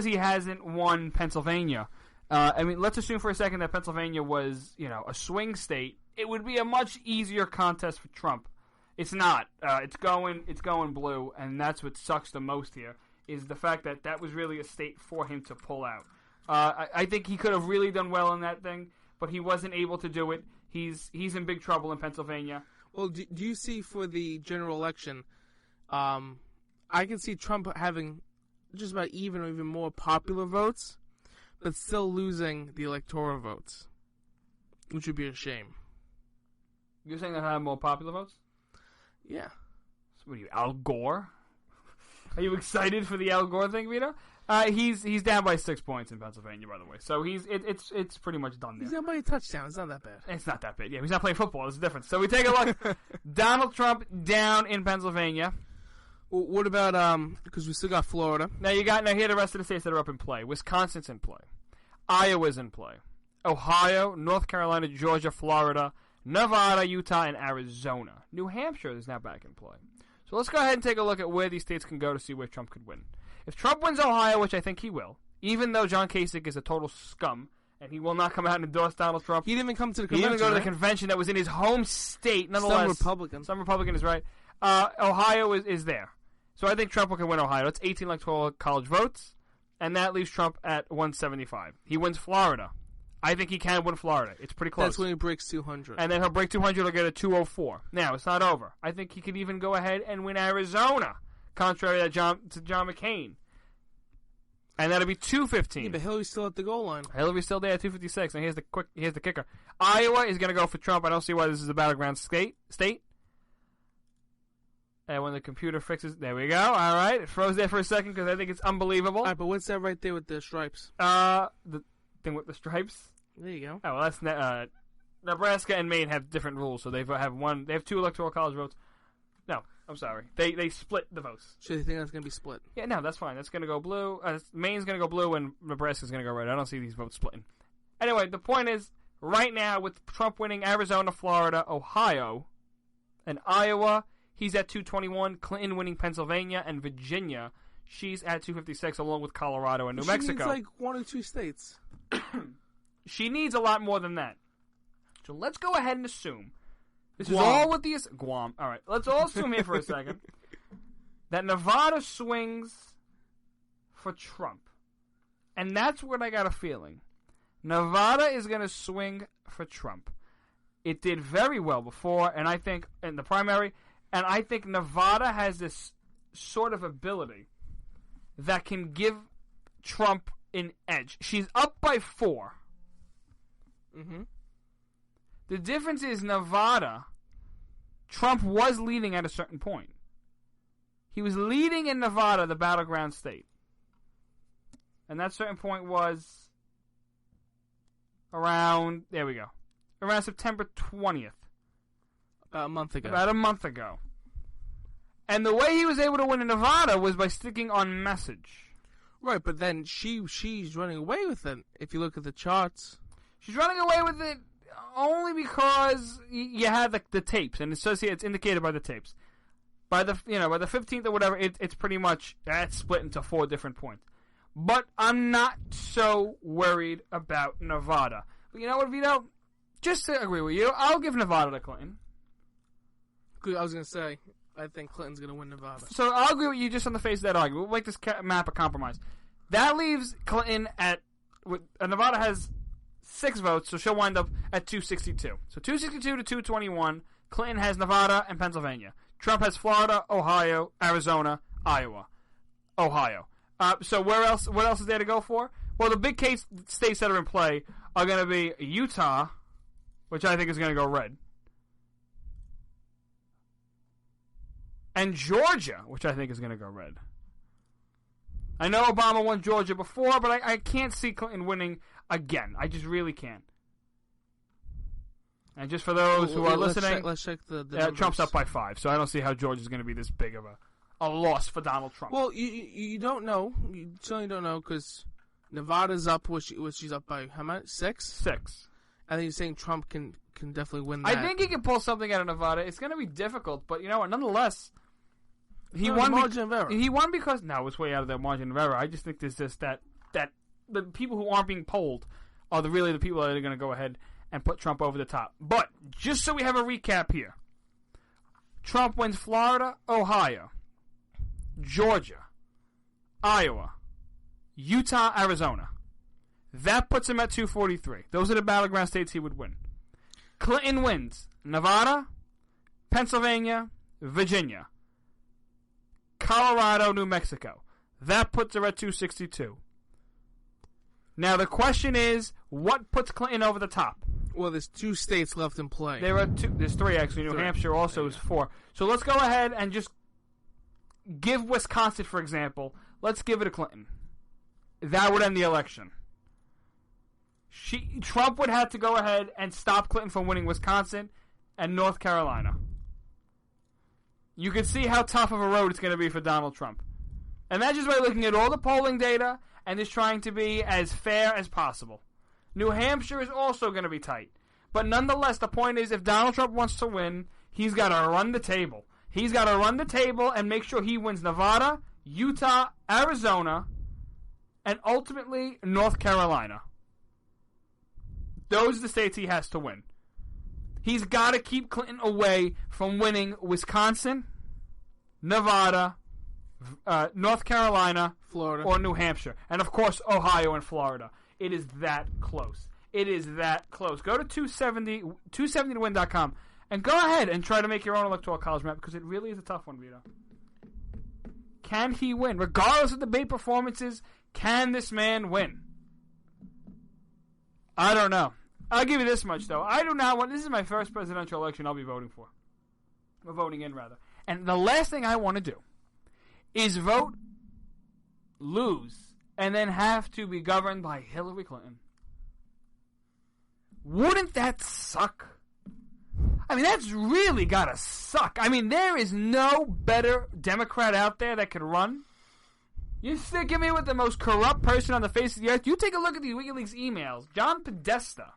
he hasn't won Pennsylvania. Let's assume for a second that Pennsylvania was, a swing state. It would be a much easier contest for Trump. It's not. It's going blue, and that's what sucks the most here, is the fact that was really a state for him to pull out. I think he could have really done well in that thing, but he wasn't able to do it. He's in big trouble in Pennsylvania. Well, do you see for the general election, I can see Trump having just about even or even more popular votes, but still losing the electoral votes, which would be a shame. You're saying that have more popular votes? Yeah. So what are you, Al Gore? Are you excited for the Al Gore thing, Vito? He's down by 6 points in Pennsylvania, by the way. So it's pretty much done there. He's down by a touchdown. It's not that bad. It's not that bad. Yeah, he's not playing football. There's a difference. So we take a look. Donald Trump down in Pennsylvania. Well, what about because we still got Florida. Now here are the rest of the states that are up in play. Wisconsin's in play. Iowa's in play. Ohio, North Carolina, Georgia, Florida, Nevada, Utah, and Arizona. New Hampshire is now back in play. So let's go ahead and take a look at where these states can go to see where Trump could win. If Trump wins Ohio, which I think he will, even though John Kasich is a total scum, and he will not come out and endorse Donald Trump. He didn't even come to the convention. convention. He didn't even go to the convention that was in his home state, nonetheless. Some Republican is right. Ohio is there. So I think Trump can win Ohio. That's 18 electoral college votes, and that leaves Trump at 175. He wins Florida. I think he can win Florida. It's pretty close. That's when he breaks 200. And then he'll break 200. He'll get a 204. Now, it's not over. I think he could even go ahead and win Arizona, contrary to John McCain. And that'll be 215. Yeah, but Hillary's still at the goal line. Hillary's still there at 256. And here's the kicker. Iowa is going to go for Trump. I don't see why this is a battleground state. And when the computer fixes... There we go. All right. It froze there for a second because I think it's unbelievable. All right, but what's that right there with the stripes? The thing with the stripes? There you go. Oh, well, that's... Nebraska and Maine have different rules, so they have 2 electoral college votes. No, I'm sorry. They split the votes. So you think that's going to be split? Yeah, no, that's fine. That's going to go blue. Maine's going to go blue, and Nebraska's going to go red. I don't see these votes splitting. Anyway, the point is, right now, with Trump winning Arizona, Florida, Ohio, and Iowa, he's at 221. Clinton winning Pennsylvania and Virginia. She's at 256, along with Colorado and New Mexico. She needs like 1 or 2 states. She needs a lot more than that. So let's go ahead and assume... This Guam. is all with the... Guam. All right. Let's all assume here for a second that Nevada swings for Trump. And that's what I got a feeling. Nevada is going to swing for Trump. It did very well before, and I think in the primary, and I think Nevada has this sort of ability that can give Trump an edge. She's up by 4. Mm-hmm. The difference is Nevada, Trump was leading at a certain point. He was leading in Nevada, the battleground state. And that certain point was around September 20th. About a month ago. And the way he was able to win in Nevada was by sticking on message. Right, but then she's running away with it, if you look at the charts. She's running away with it only because you have the tapes, and it's indicated by the tapes. By the 15th or whatever, it's pretty much that's split into 4 different points. But I'm not so worried about Nevada. But you know what, Vito? Just to agree with you, I'll give Nevada to Clinton. I was going to say, I think Clinton's going to win Nevada. So I'll agree with you just on the face of that argument. We'll make this map a compromise. That leaves Clinton at... Nevada has 6 votes, so she'll wind up at 262. So 262 to 221. Clinton has Nevada and Pennsylvania. Trump has Florida, Ohio, Arizona, Iowa. Ohio. So what else is there to go for? Well, the big case states that are in play are going to be Utah, which I think is going to go red, and Georgia, which I think is going to go red. I know Obama won Georgia before, but I can't see Clinton winning again. I just really can't. And just for those who are listening, let's check the Trump's up by 5, so I don't see how Georgia's going to be this big of a loss for Donald Trump. Well, you don't know. You certainly don't know because Nevada's up, which she's up by how much? 6? 6. I think you're saying Trump can definitely win that. I think he can pull something out of Nevada. It's going to be difficult, but you know what? Nonetheless, he won. Margin of error. He won because it's way out of that margin of error. I just think there's just that the people who aren't being polled are really the people that are going to go ahead and put Trump over the top. But just so we have a recap here, Trump wins Florida, Ohio, Georgia, Iowa, Utah, Arizona. That puts him at 243. Those are the battleground states he would win. Clinton wins Nevada, Pennsylvania, Virginia, Colorado, New Mexico. That puts her at 262. Now the question is, what puts Clinton over the top? Well, there's 2 states left in play. There's 3 actually. New Hampshire also is 4. So let's go ahead and just give Wisconsin, for example. Let's give it to Clinton. That would end the election. Trump would have to go ahead and stop Clinton from winning Wisconsin and North Carolina. You can see how tough of a road it's going to be for Donald Trump. And that's just by looking at all the polling data and just trying to be as fair as possible. New Hampshire is also going to be tight. But nonetheless, the point is, if Donald Trump wants to win, he's got to run the table. He's got to run the table and make sure he wins Nevada, Utah, Arizona, and ultimately North Carolina. Those are the states he has to win. He's got to keep Clinton away from winning Wisconsin, Nevada, North Carolina, Florida, or New Hampshire. And, of course, Ohio and Florida. It is that close. It is that close. Go to 270towin.com and go ahead and try to make your own electoral college map because it really is a tough one, Vito. Can he win? Regardless of debate performances, can this man win? I don't know. I'll give you this much, though. I do not want... This is my first presidential election I'll be voting for. Or voting in, rather. And the last thing I want to do is vote, lose, and then have to be governed by Hillary Clinton. Wouldn't that suck? I mean, that's really gotta suck. I mean, there is no better Democrat out there that could run. You're sticking me with the most corrupt person on the face of the earth. You take a look at these WikiLeaks emails. John Podesta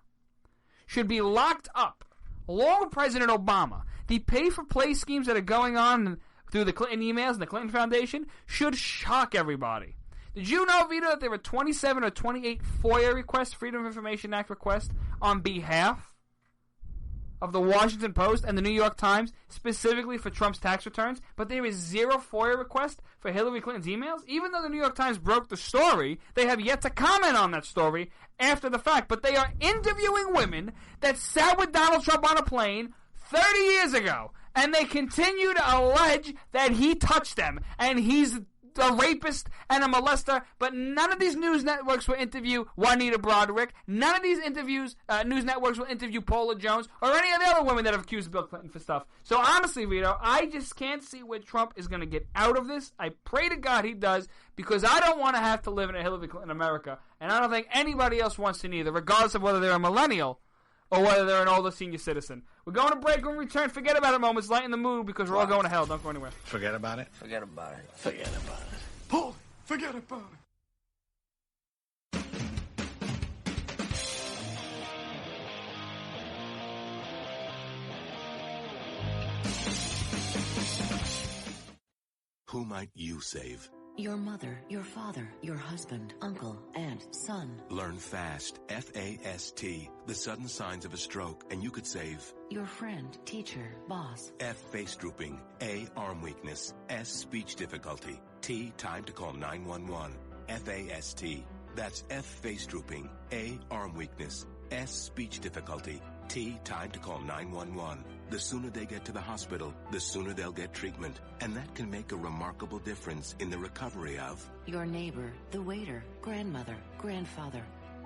should be locked up, along with President Obama. The pay-for-play schemes that are going on through the Clinton emails and the Clinton Foundation should shock everybody. Did you know, Vito, that there were 27 or 28 FOIA requests, Freedom of Information Act requests, on behalf of the Washington Post and the New York Times, specifically for Trump's tax returns, but there is 0 FOIA request for Hillary Clinton's emails? Even though the New York Times broke the story, they have yet to comment on that story after the fact. But they are interviewing women that sat with Donald Trump on a plane 30 years ago, and they continue to allege that he touched them, and he's a rapist and a molester, but none of these news networks will interview Juanita Broderick. None of these news networks will interview Paula Jones or any of the other women that have accused Bill Clinton for stuff. So honestly, Vito, I just can't see where Trump is going to get out of this. I pray to God he does, because I don't want to have to live in a Hillary Clinton America, and I don't think anybody else wants to neither, regardless of whether they're a millennial or whether they're an older senior citizen. We're going to break. When we return, forget about it moments, lighten the mood, because we're all going to hell. Don't go anywhere. Forget about it? Forget about it. Forget about it. Paul, forget about it. Who might you save? Your mother, your father, your husband, uncle, aunt, son. Learn FAST, F-A-S-T, the sudden signs of a stroke, and you could save. Your friend, teacher, boss. F, face drooping. A, arm weakness. S, speech difficulty. T, time to call 911. F-A-S-T. That's F, face drooping. A, arm weakness. S, speech difficulty. T, time to call 911. The sooner they get to the hospital, the sooner they'll get treatment. And that can make a remarkable difference in the recovery of your neighbor, the waiter, grandmother, grandfather.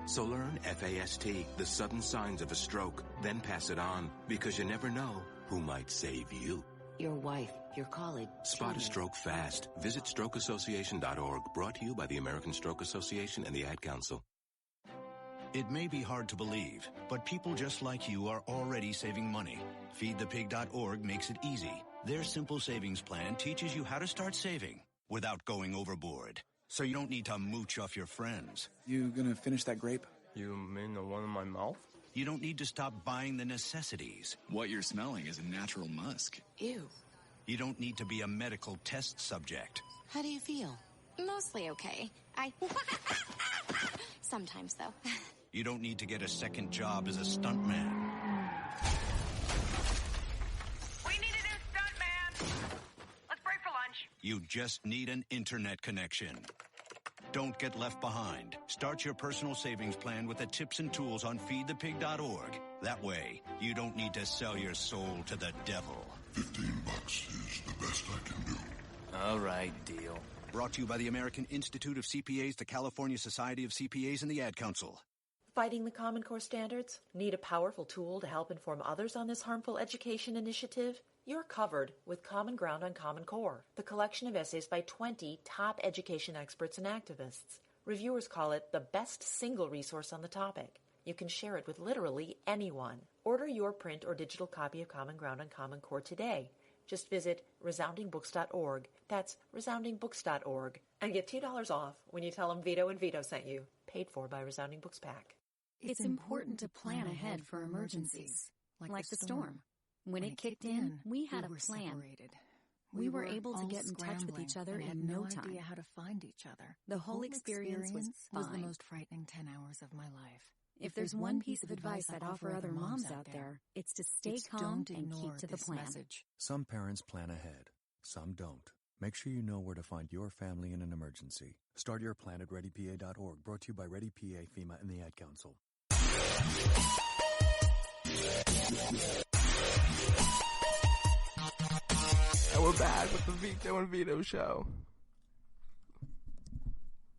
So learn FAST, the sudden signs of a stroke, then pass it on, because you never know who might save you. Your wife, your colleague. Spot a stroke fast. Visit strokeassociation.org, brought to you by the American Stroke Association and the Ad Council. It may be hard to believe, but people just like you are already saving money. FeedThePig.org makes it easy. Their simple savings plan teaches you how to start saving without going overboard. So you don't need to mooch off your friends. You gonna finish that grape? You mean the one in my mouth? You don't need to stop buying the necessities. What you're smelling is a natural musk. Ew. You don't need to be a medical test subject. How do you feel? Mostly okay. Sometimes, though. You don't need to get a second job as a stuntman. We need a new stuntman. Let's break for lunch. You just need an internet connection. Don't get left behind. Start your personal savings plan with the tips and tools on feedthepig.org. That way, you don't need to sell your soul to the devil. $15 is the best I can do. All right, deal. Brought to you by the American Institute of CPAs, the California Society of CPAs, and the Ad Council. Fighting the Common Core standards? Need a powerful tool to help inform others on this harmful education initiative? You're covered with Common Ground on Common Core, the collection of essays by 20 top education experts and activists. Reviewers call it the best single resource on the topic. You can share it with literally anyone. Order your print or digital copy of Common Ground on Common Core today. Just visit resoundingbooks.org. That's resoundingbooks.org. And get $2 off when you tell them Vito and Vito sent you. Paid for by Resounding Books Pack. It's important to plan ahead for emergencies, like the storm. When it kicked in, we had a plan. Separated. We were able to get in touch with each other in no time. Idea how to find each other. The whole experience was the fine. most frightening 10 hours of my life. If there's one piece of advice I'd offer other moms out there, it's to stay calm and keep to the plan. Message. Some parents plan ahead, some don't. Make sure you know where to find your family in an emergency. Start your plan at ReadyPA.org, brought to you by ReadyPA, FEMA, and the Ad Council. And we're back with the Vito and Vito show.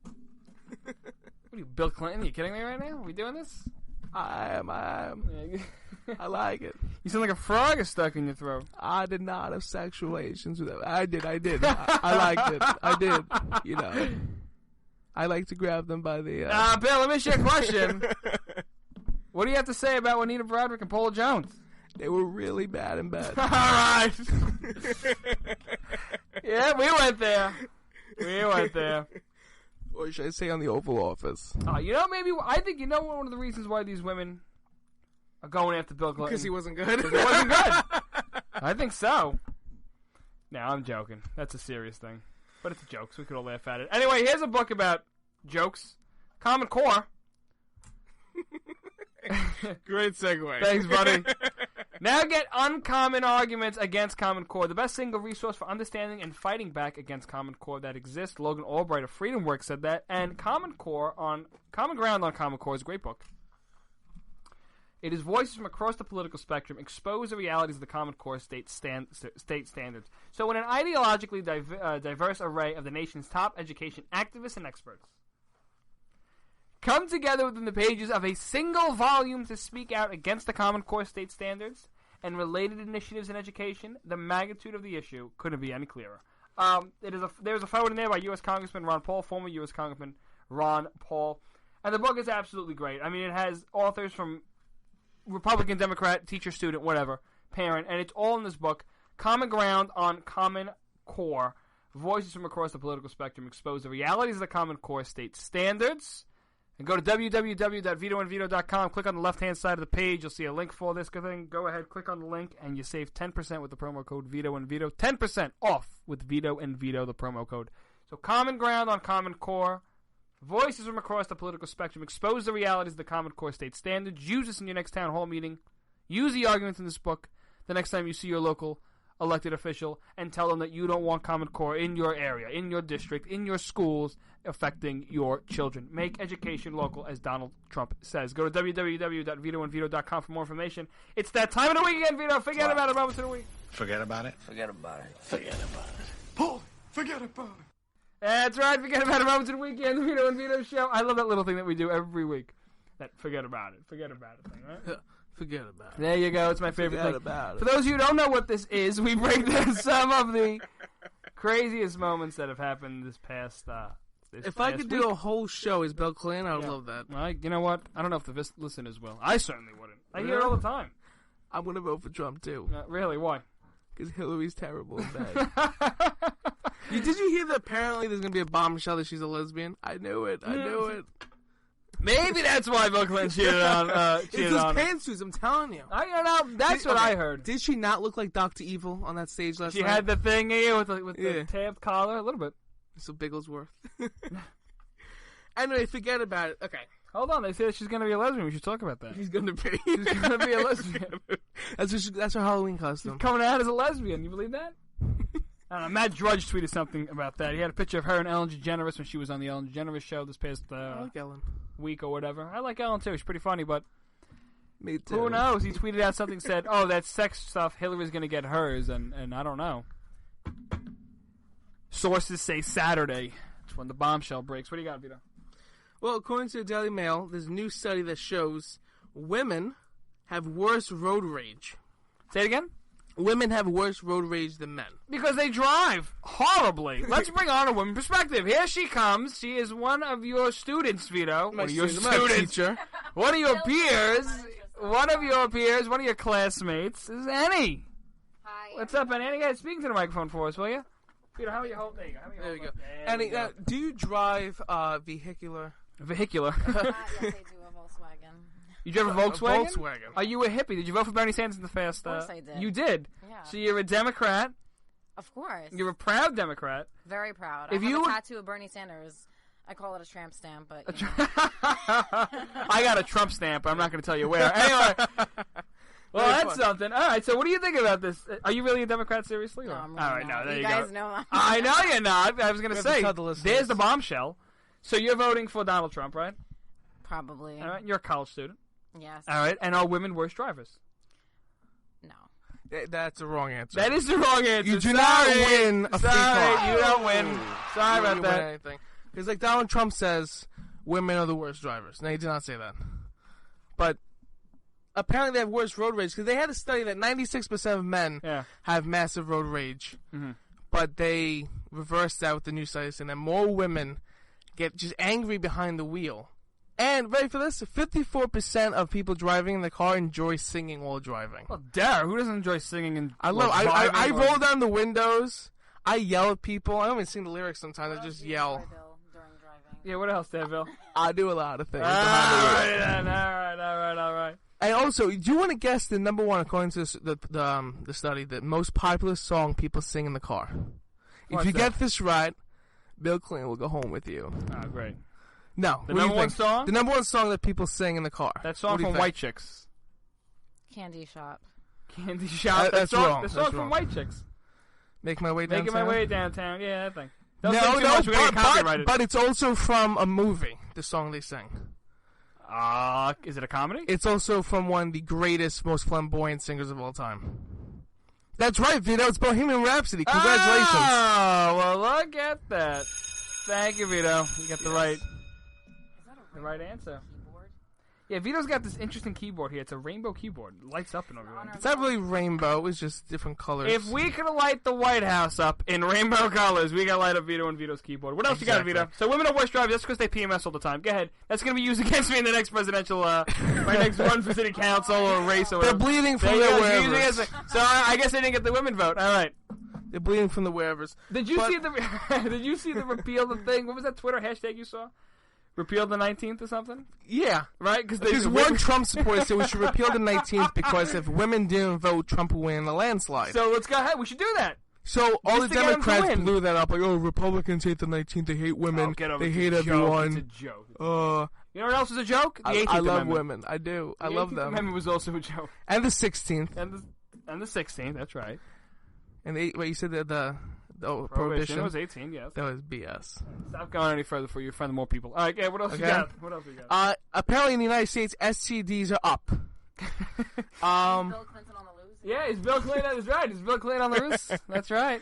What are you, Bill Clinton? Are you kidding me right now? Are we doing this? I am. I like it. You sound like a frog is stuck in your throat. I did not have sexual relations with him. I did. I liked it. I did. You know. I like to grab them by the... Bill, let me ask you a question. What do you have to say about Juanita Broderick and Paula Jones? They were really bad in bed. All right. Yeah, we went there. Or should I say on the Oval Office? You know, maybe... I think, one of the reasons why these women are going after Bill Clinton... Because he wasn't good? Because he wasn't good. I think so. No, I'm joking. That's a serious thing. But it's a joke, so we could all laugh at it. Anyway, here's a book about jokes. Common Core. Great segue. Thanks, buddy. Now get uncommon arguments against Common Core, the best single resource for understanding and fighting back against Common Core that exists. Logan Albright of Freedom Works said that. And Common Ground on Common Core is a great book. It is voices from across the political spectrum expose the realities of the Common Core state standards. So when an ideologically diverse array of the nation's top education activists and experts come together within the pages of a single volume to speak out against the Common Core state standards and related initiatives in education, the magnitude of the issue couldn't be any clearer. There's a photo in there by U.S. Congressman Ron Paul, former U.S. Congressman Ron Paul. And the book is absolutely great. I mean, it has authors from Republican, Democrat, teacher, student, whatever, parent, and it's all in this book. Common Ground on Common Core. Voices from across the political spectrum expose the realities of the Common Core state standards. And go to www.vitoandvito.com. Click on the left-hand side of the page. You'll see a link for this thing. Go ahead, click on the link, and you save 10% with the promo code Vito and Vito. 10% off with Vito and Vito, the promo code. So Common Ground on Common Core. Voices from across the political spectrum expose the realities of the Common Core state standards. Use this in your next town hall meeting. Use the arguments in this book the next time you see your local elected official and tell them that you don't want Common Core in your area, in your district, in your schools, affecting your children. Make education local, as Donald Trump says. Go to www.vitoandvito.com for more information. It's that time of the week again, Vito. Forget about it. Moments of the week. Forget about it? Forget about it. Forget about it. Paul, forget about it. That's right. Forget about it. Moments of the weekend. The Vito and Vito show. I love that little thing that we do every week. That forget about it. Forget about it thing, right? Forget about it. There you go. It's my favorite Forget thing. about it. For those of you who don't know what this is, we break down some of the craziest moments that have happened this past If I could do a whole show as Bill Clinton, I would love that. You know what? I don't know if the listeners will. I certainly wouldn't. I hear it all the time. I'm going to vote for Trump, too. Really? Why? Because Hillary's terrible and bad. Did you hear that apparently there's going to be a bombshell that she's a lesbian? I knew it. Maybe that's why Bill Clinton cheated on it's those pantsuits, I'm telling you. I don't know. That's what I heard. Did she not look like Dr. Evil on that stage last night? She had the thing here with the tabbed collar, a little bit. So Bigglesworth. Anyway, forget about it. Okay. Hold on. They say she's going to be a lesbian. We should talk about that. She's going to be. She's going to be a lesbian. That's her Halloween costume. She's coming out as a lesbian. You believe that? I don't know. Matt Drudge tweeted something about that. He had a picture of her and Ellen DeGeneres when she was on the Ellen DeGeneres show this past I like Ellen. week or whatever. I like Ellen too. She's pretty funny, but me too. Who knows? He tweeted out something, said, "Oh, that sex stuff. Hillary's going to get hers," and I don't know. Sources say Saturday. That's when the bombshell breaks. What do you got, Vito? Well, according to the Daily Mail, there's a new study that shows women have worse road rage. Say it again? Women have worse road rage than men. Because they drive horribly. Let's bring on a woman perspective. Here she comes. She is one of your students, Vito. One of your students. Teacher. One of your peers. One of your peers. One of your classmates. This is Annie. Hi. What's up, Annie? Yeah, speaking to the microphone for us, will you? Vito, how are you holding? There you go. Annie, do you drive vehicular? Vehicular. Yes, I do a Volkswagen. You drive a Volkswagen? A Volkswagen. Are you a hippie? Did you vote for Bernie Sanders in the past? Of course I did. You did? Yeah. So you're a Democrat. Of course. You're a proud Democrat. Very proud. If I have you a tattoo of Bernie Sanders. I call it a tramp stamp, but I got a Trump stamp, but I'm not going to tell you where. Anyway. Well, that's something. All right, so what do you think about this? Are you really a Democrat, seriously? No, or? I'm really All right, not. no, there you you guys go. know I know you're not. I was going to say, the there's the bombshell. So you're voting for Donald Trump, right? Probably. All right, you're a college student. Yes. All right, and are women worse drivers? No. That's the wrong answer. That is the wrong answer. You do not win a free car. Sorry, you don't win. Sorry about that. Because like Donald Trump says, women are the worst drivers. No, he did not say that. But apparently they have worse road rage because they had a study that 96% of men have massive road rage. Mm-hmm. But they reversed that with the new study saying that more women get just angry behind the wheel. And ready for this? 54% of people driving in the car enjoy singing while driving. Well, dare. Who doesn't enjoy singing and I roll down the windows. I yell at people. I don't even sing the lyrics sometimes. I just yell. Yeah, what else, Bill? I do a lot of things. All right. And also, do you want to guess the number one, according to the study, the most popular song people sing in the car? If you get this right, Bill Clinton will go home with you. Oh, great. No. The number one song? The number one song that people sing in the car. That song from White Chicks. Candy Shop. Candy Shop. That's wrong. The song from White Chicks. Make My Way Downtown? Making My Way Downtown. Yeah, that thing. But it's also from a movie, the song they sing. Is it a comedy? It's also from one of the greatest, most flamboyant singers of all time. That's right, Vito. It's Bohemian Rhapsody. Congratulations. Oh, well, look at that. Thank you, Vito. You got the right answer. Yeah, Vito's got this interesting keyboard here. It's a rainbow keyboard. It lights up and everything. It's not really rainbow. It's just different colors. If we could light the White House up in rainbow colors, we got to light up Vito and Vito's keyboard. What else you got, Vito? So women are worse drivers. That's because they PMS all the time. Go ahead. That's going to be used against me in the next presidential, my next run for city council or race or whatever. They're bleeding from their wherever. So I guess they didn't get the women vote. All right. They're bleeding from the wherever's. Did you see the repeal the thing? What was that Twitter hashtag you saw? Repeal the 19th or something? Yeah. Right? Because one Trump supporter said we should repeal the 19th because if women didn't vote, Trump would win in the landslide. So let's go ahead. We should do that. So all Just the to get him to Democrats win. blew that up, like, oh, Republicans hate the 19th, they hate women, Get over they it. hate It's a joke. everyone. It's a joke. You know what else is a joke? The 18th I love Amendment. women. I do. I The love 18th them. Amendment was also a joke. And the 16th. And the 16th. That's right. And you said that the Prohibition was 18. Yes. That was BS. Stop going any further for you offend more people. All right. Yeah. What else you Okay. got? What else you got? Apparently in the United States, STDs are up. Yeah, it's Bill Clinton. That's right. It's Bill Clinton on the loose. That's right.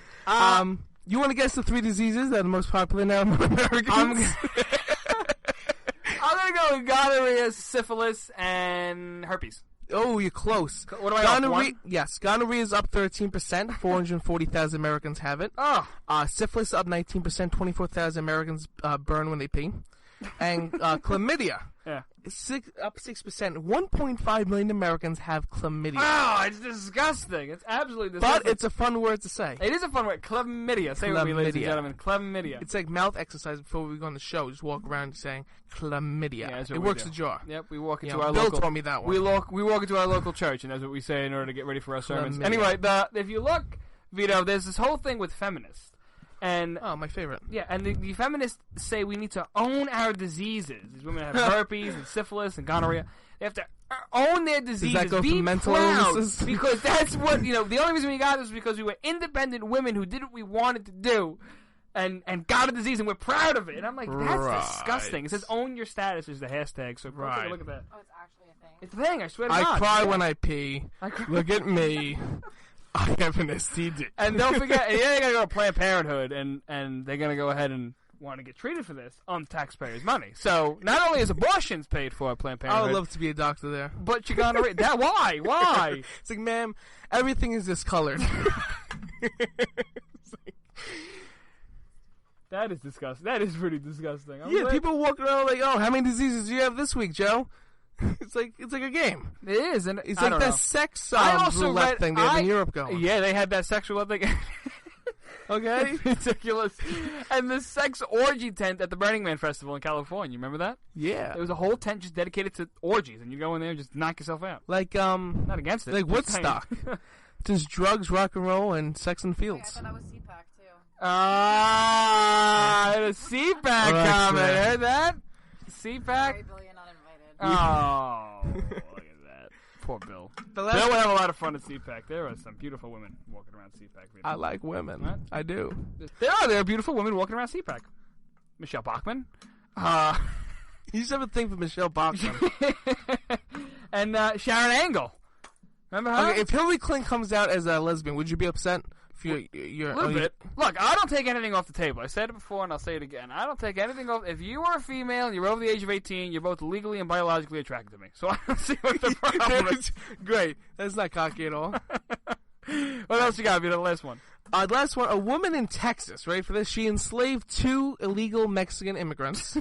You want to guess the 3 diseases that are the most popular now among Americans? I'm gonna go with gonorrhea, syphilis, and herpes. Oh, you're close. What do I off, one? Yes, gonorrhea is up 13%. 440,000 Americans have it. Oh. Syphilis up 19%. 24,000 Americans burn when they pee. And chlamydia. Yeah. Up 6%. 1.5 million Americans have chlamydia. Oh, it's disgusting. It's absolutely disgusting. But it's a fun word to say. It is a fun word. Chlamydia. Say it with me, ladies and gentlemen. Chlamydia. It's like mouth exercise before we go on the show. Just walk around saying chlamydia. Yeah, it works the jaw. Yep, we walk into our local. Bill told me that one. We walk into our local church, and that's what we say in order to get ready for our sermons. Chlamydia. Anyway, if you look, Vito, there's this whole thing with feminists. And my favorite. Yeah, and the feminists say we need to own our diseases. These women have herpes and syphilis and gonorrhea. They have to own their diseases. Does that go be for mental proud, illnesses? because that's what the only reason we got this was because we were independent women who did what we wanted to do, and got a disease, and we're proud of it. And I'm like, that's disgusting. It says own your status is the hashtag. So go take a look at that. Oh, it's actually a thing. It's a thing. I swear to I God. cry when I pee. Look at me. I have an STD. And don't forget, they're going to go to Planned Parenthood, and they're going to go ahead and want to get treated for this on taxpayers' money. So not only is abortions paid for at Planned I Parenthood, would love to be a doctor there. but you're going to that. Why? Why? It's like, ma'am, everything is discolored. That is disgusting. That is pretty disgusting. People walk around like, oh, how many diseases do you have this week, Joe? It's like a game. It is, and it's I like don't that know. sex read- roulette thing they have in Europe going. Yeah, they had that sex roulette thing. Okay, ridiculous. And the sex orgy tent at the Burning Man Festival in California. Remember that? Yeah, there was a whole tent just dedicated to orgies, and you go in there and just knock yourself out. Like not against it. like just saying. Woodstock. Just drugs, rock and roll, and sex in the fields. I thought that was CPAC too. The CPAC comment. Heard that? CPAC. Oh, look at that. Poor Bill. Bill would have a lot of fun at CPAC. There are some beautiful women walking around CPAC. I like women. What? I do. There are beautiful women walking around CPAC. Michelle Bachmann. You just have a thing for Michelle Bachmann. And Sharon Angle. Remember her? Okay, if Hillary Clinton comes out as a lesbian, would you be upset? If you're a little bit. Look, I don't take anything off the table. I said it before, and I'll say it again. I don't take anything off. If you are a female and you're over the age of 18, you're both legally and biologically attracted to me. So I don't see what the problem is. Great. That's not cocky at all. What else you got? Be the last one. Last one. A woman in Texas, ready for this? She enslaved 2 illegal Mexican immigrants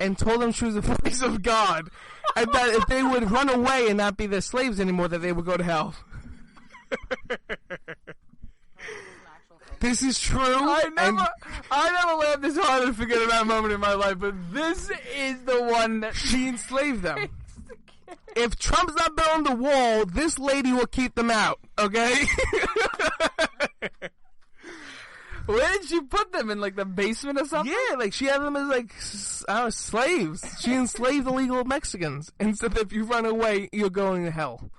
and told them she was the voice of God, and that if they would run away and not be their slaves anymore, that they would go to hell. This is true. I never laughed this hard and forget that moment in my life, but this is the one that she enslaved them. If Trump's not building the wall, this lady will keep them out. Okay. Where did she put them, in like the basement or something? Yeah, like she had them as like slaves. She enslaved illegal Mexicans and said that if you run away, you're going to hell.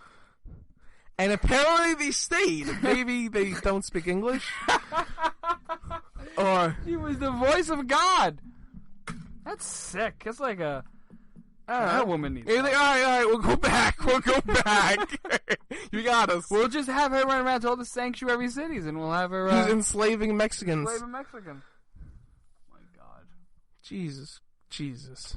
And apparently they stayed. Maybe they don't speak English. Or she was the voice of God. That's sick. It's like a that woman needs. You're like, all right, we'll go back. You got us. We'll just have her run around to all the sanctuary cities, and we'll have her She's enslaving Mexicans. Enslaving Mexican. My God. Jesus.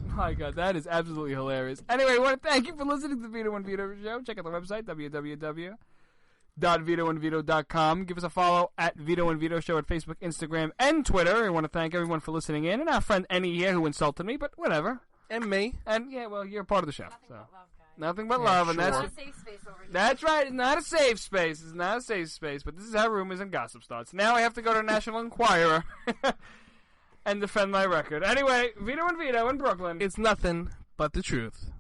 My God, that is absolutely hilarious. Anyway, I want to thank you for listening to the Vito and Vito Show. Check out the website, www.vitoandvito.com. Give us a follow at Vito and Vito Show at Facebook, Instagram, and Twitter. I want to thank everyone for listening in, and our friend Annie here who insulted me, but whatever. And me. And, yeah, well, you're a part of the show. Nothing but Yeah, love, and sure. that's Not a safe space over here. That's right. It's not a safe space. It's not a safe space, but this is how rumors and gossip starts. Now I have to go to National Enquirer and defend my record. Anyway, Vito and Vito in Brooklyn. It's nothing but the truth.